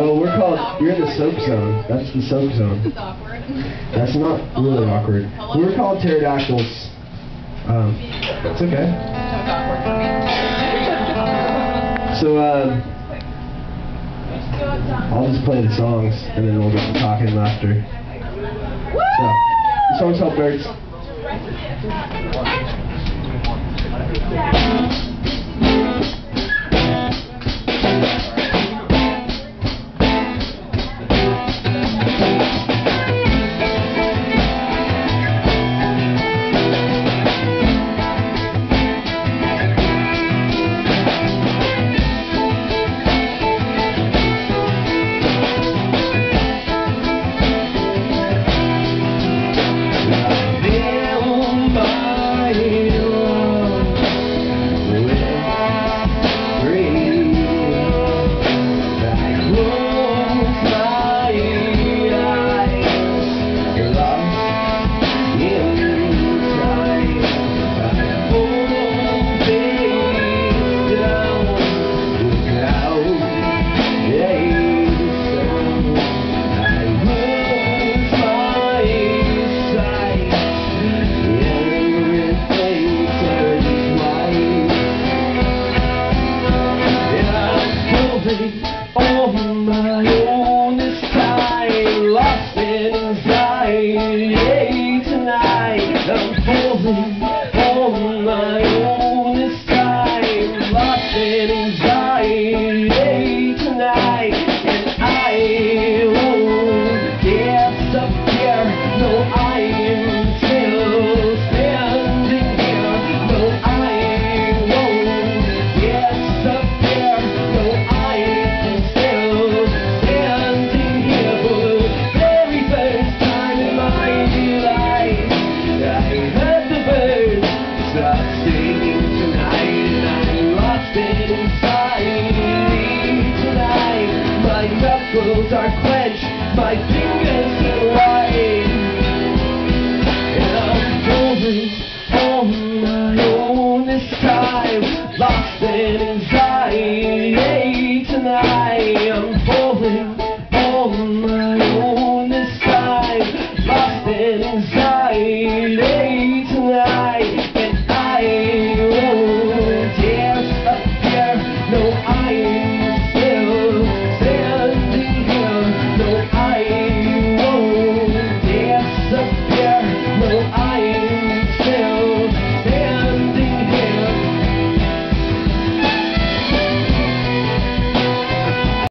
Well, we're called, you're in the soap zone. That's the soap zone. It's awkward. That's not really awkward. We're called pterodactyls. It's okay. That's awkward for me. So, I'll just play the songs, and then we'll get to talking after. So, the song's called Birds. On my own this time, lost in anxiety tonight. I'm falling on my own this time, lost in anxiety tonight. And I won't get up here, no, I am still standing here. No, I won't get up here, no, I am still standing here. For the very first time in my life, I heard the birds stop singing tonight, and I'm lost in anxiety tonight. My knuckles are clenched, my fingers are white, and I'm going on my own this time, lost in anxiety tonight.